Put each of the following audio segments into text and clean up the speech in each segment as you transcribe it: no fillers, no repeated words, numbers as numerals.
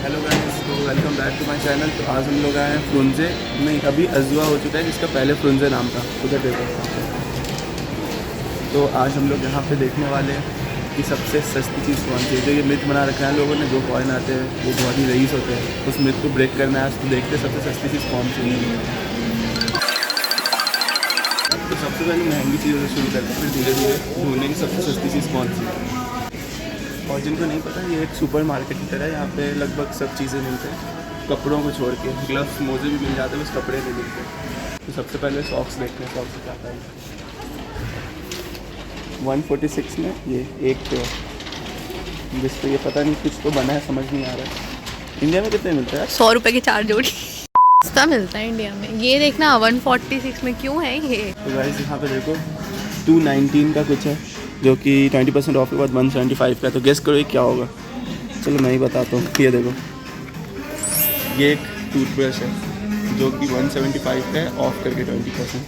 Hello guys, तो welcome back to my channel. तो आज हम लोग आए हैं फ्रुंजे में। अभी अजवा हो चुका है जिसका पहले फ्रुंजे नाम था, उधर देखो। तो आज हम लोग यहाँ पे देखने वाले हैं कि सबसे सस्ती चीज़ कौन सी है। जो ये मिथ बना रखा है लोगों ने, जो फॉरेन आते हैं वो बहुत ही रईस होते हैं, उस मिथ को ब्रेक करना है आज। तो देखते हैं सबसे सस्ती चीज़ कौन सी है। तो सबसे पहले महंगी चीज़ों से शुरू करते हैं, फिर धीरे धीरे ढूंढने की सबसे सस्ती चीज़ कौन सी है। और जिनको नहीं पता, ये एक सुपर मार्केट की तरह है। यहाँ पे लगभग सब चीज़ें मिलते हैं, कपड़ों को छोड़ के। ग्लव्स, मोजे भी मिल जाते हैं, बस कपड़े नहीं मिलते। तो सबसे पहले सॉक्स देखते हैं, सॉक्स क्या आता है। 146 में ये एक पेयर, जिस पे ये पता नहीं कुछ तो बना है, समझ नहीं आ रहा है। इंडिया में कितने मिलता है? 100 रुपये की 4 जोड़ी सस्ता मिलता है इंडिया में। ये देखना 146 में क्यों है ये। तो गाइस यहाँ पे देखो 219 का कुछ है, जो कि 20% ऑफ के बाद 175 का है। तो गेस करो ये क्या होगा। चलो मैं ही बताता हूँ। ये देखो, ये एक टूथब्रश है जो कि 175 का है, ऑफ करके 20%।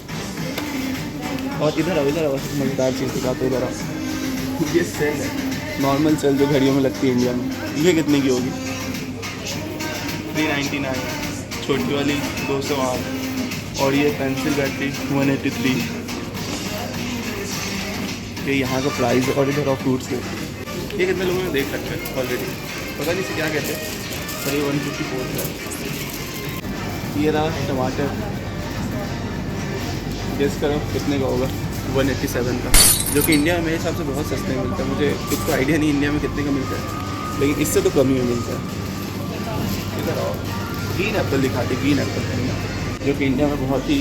और इधर आओ, मज़ेदार चीज़ दिखाते हो। इधर आओ, ये सेल है, नॉर्मल सेल जो घड़ियों में लगती है इंडिया में। ये कितने की होगी? 399। छोटी वाली 208। और ये पेंसिल बैटरी 183। ये यहाँ का प्राइस है। और इधर और फ्रूट्स के ये कितने लोगों ने देख रखे हैं ऑलरेडी, पता नहीं इसे क्या कहते हैं। पर ये 154 का। ये रहा टमाटर, गेस करो कितने का होगा? 187 का, जो कि इंडिया में मेरे हिसाब से बहुत सस्ते में मिलता है। मुझे कुछ तो आइडिया नहीं इंडिया में कितने का मिलता है, लेकिन इससे तो कम ही में मिलता है। इधर आओ, ग्रीन एप्पल दिखाते, ग्रीन एप्पल जो कि इंडिया में बहुत ही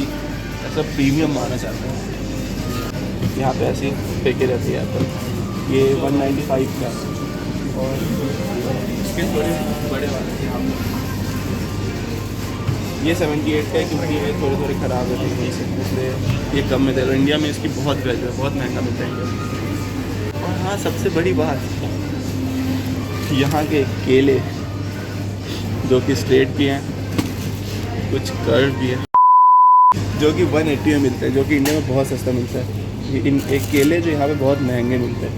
ऐसा प्रीमियम माना जाता है। यहाँ पे ऐसे फेंके रहती है एप्पल। ये 195 का। और इसके थोड़े बड़े वाले यहाँ पे ये 78 का है, क्योंकि ये थोड़े ख़राब है वहीं से, इसलिए ये कम में दे रहा हूँ। इंडिया में इसकी बहुत वैल्यू है, बहुत महंगा मिलता है इंडिया में। और हाँ, सबसे बड़ी बात, यहाँ के केले जो कि स्ट्रेट भी हैं, कुछ कर्व भी है, जो कि 180 में मिलते हैं, जो कि इंडिया में बहुत सस्ता मिलता है। इन एक केले जो यहाँ पे बहुत महंगे मिलते हैं।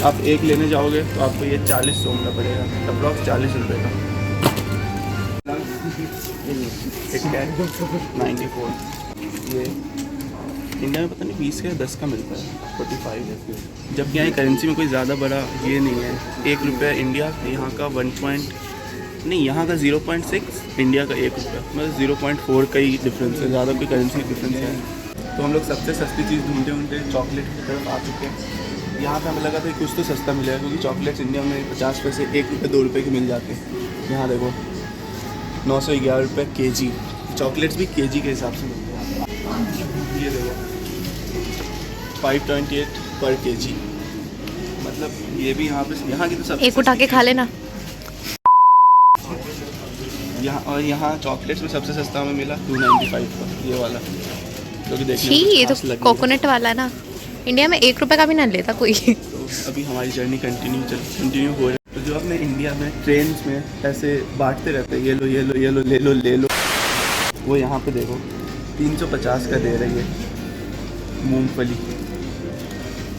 आप एक लेने जाओगे तो आपको ये 40 का पड़ेगा, अप्रॉक्स 40 रुपये का। एक 94। ये इंडिया में पता नहीं 20 का या 10 का मिलता है, 45 है। जबकि यहाँ करेंसी में कोई ज़्यादा बड़ा ये नहीं है। 1 रुपया इंडिया, यहाँ का 0.6, इंडिया का 1 रुपया, मतलब 0.4 का ही डिफरेंस है, ज़्यादा कोई करेंसी डिफरेंस है। तो हम लोग सबसे सस्ती चीज़ ढूंढते चॉकलेट की तरफ आ चुके हैं। यहाँ पे हमें लगा था कुछ तो सस्ता मिलेगा, क्योंकि चॉकलेट्स इंडिया में 50 पैसे, 1 रुपये 2 रुपये के मिल जाते हैं। यहाँ देखो 911 रुपये केजी। चॉकलेट्स भी केजी के हिसाब से मिलते हैं। ये देखो 528 पर केजी, मतलब ये भी यहाँ पे, यहाँ की तो सब एक उठा के खा लेना। यहाँ चॉकलेट्स में सबसे सस्ता हमें मिला 295 का, ये वाला, जो कि देखने में ये तो कोकोनट वाला है ना। इंडिया में 1 रुपये का भी ना लेता कोई। तो अभी हमारी जर्नी कंटिन्यू हो रही है। तो जो अपने इंडिया में ट्रेन में ऐसे बांटते रहते हैं, ये लो ये लो ये लो, ले लो, वो यहाँ पे देखो 350 का दे रही है मूंगफली।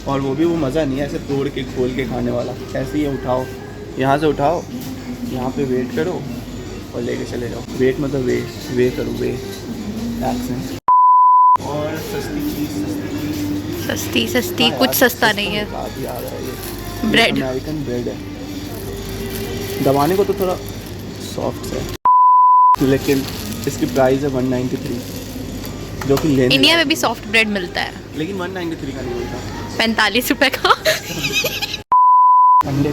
और वो भी वो मज़ा नहीं है ऐसे तोड़ के खोल के खाने वाला। ऐसे ही उठाओ, यहाँ से उठाओ, यहाँ पे वेट करो और लेके चले जाओ। वेट मतलब वे करो, वे एक्सेंट। और सस्ती कुछ सस्ता नहीं है। काफ़ी आ रहा है ये ब्रेड, अमेरिकन ब्रेड है। दबाने को तो थोड़ा सॉफ्ट है, लेकिन इसकी प्राइस है 193, जो कि लेने इंडिया में भी सॉफ्ट ब्रेड मिलता है, लेकिन 193 का नहीं मिलता। 45 रुपये का। अंडे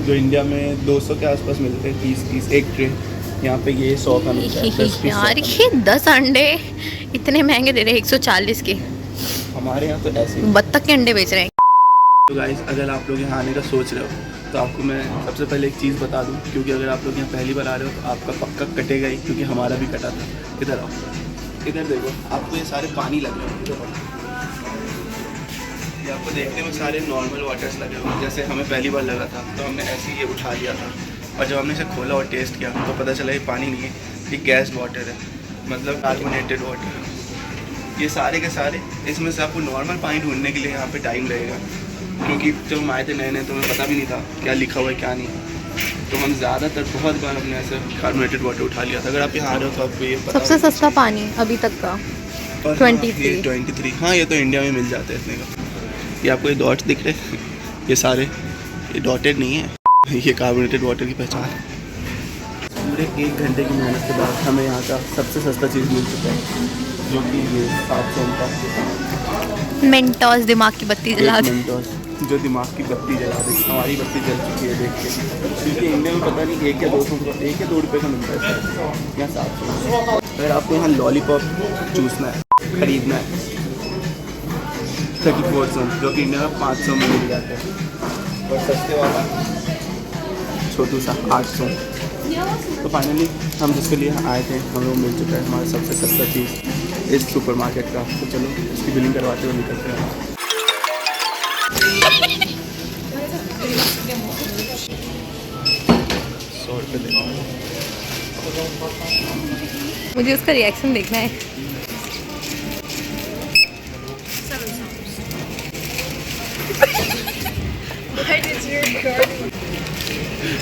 जो इंडिया में 200 के आसपास मिलते हैं, 30 पीस एक ट्रे, यहाँ पे ये 100 का मिलता है। 10 पीस यार ये 10 अंडे इतने महंगे दे रहे हैं, 140 के। हमारे यहाँ तो ऐसे ही बत्तख के अंडे बेच रहे हैं। तो गाइस, अगर आप लोग यहाँ आने का सोच रहे हो तो आपको मैं सबसे पहले एक चीज़ बता दूँ, क्योंकि अगर आप लोग यहाँ पहली बार आ रहे हो तो आपका पक्का कटेगा ही, क्योंकि हमारा भी कटा था। इधर आओ, इधर देखो, आपको ये सारे पानी लग रहे हैं। इधर आओ, ये आपको देखने में सारे नॉर्मल वाटर्स लगे हुए, जैसे हमें पहली बार लगा था तो हमने ऐसे ही ये उठा लिया था। और जब हमने इसे खोला और टेस्ट किया तो पता चला ये पानी नहीं है, ये गैस वाटर है, मतलब कार्बोनेटेड वाटर। ये सारे के सारे, इसमें से आपको नॉर्मल पानी ढूंढने के लिए यहाँ पे टाइम लगेगा, क्योंकि जब हम आए थे नए नए तो हमें पता भी नहीं था क्या लिखा हुआ है क्या नहीं। तो हम ज़्यादातर बहुत बार हमने ऐसे कार्बोनेटेड वाटर उठा लिया था। अगर आप यहाँ आ रहे हो तो आपको ये पता सबसे सस्ता पानी अभी तक का और 23। 23 हाँ, ये तो इंडिया में मिल जाता है इतने का। ये आपको ये डॉट्स दिख रहे हैं, ये सारे ये डॉटेड नहीं है, ये कार्बोनेटेड वाटर की पहचान है। पूरे 1 घंटे की मेहनत के बाद हमें यहाँ का सबसे सस्ता चीज़ मिल चुका है, जो कि ये 700 का मेंटोस दिमाग की बत्ती जला दे। मेंटोस, जो दिमाग की बत्ती जला देगी। हमारी बत्ती जल चुकी है देख के, क्योंकि इंडिया में पता नहीं 1 या 2 रुपये का मिलता है सर, यहाँ 700। अगर आपको यहाँ लॉलीपॉप चूसना है, खरीदना है 34 सेंट, जो कि इंडिया में 500 में मिल जाता है, और सस्ते वाला छोटू सा 800। तो फाइनली हम जिसके लिए आए थे हमें वो मिल चुका है, हमारा सबसे सस्ता चीज़ इस सुपरमार्केट का। तो चलो उसकी बिलिंग करवाते हुए निकलते हैं। मुझे उसका रिएक्शन देखना है।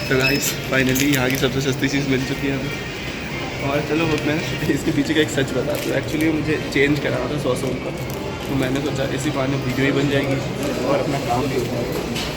तो गाइस फाइनली यहाँ की सबसे सस्ती चीज़ मिल चुकी है हमें। और चलो मैं इसके पीछे का एक सच बताता हूँ। एक्चुअली मुझे चेंज कराना था 100 का, तो मैंने सोचा इसी बहाने वीडियो ही बन जाएगी और अपना काम भी हो जाएगा।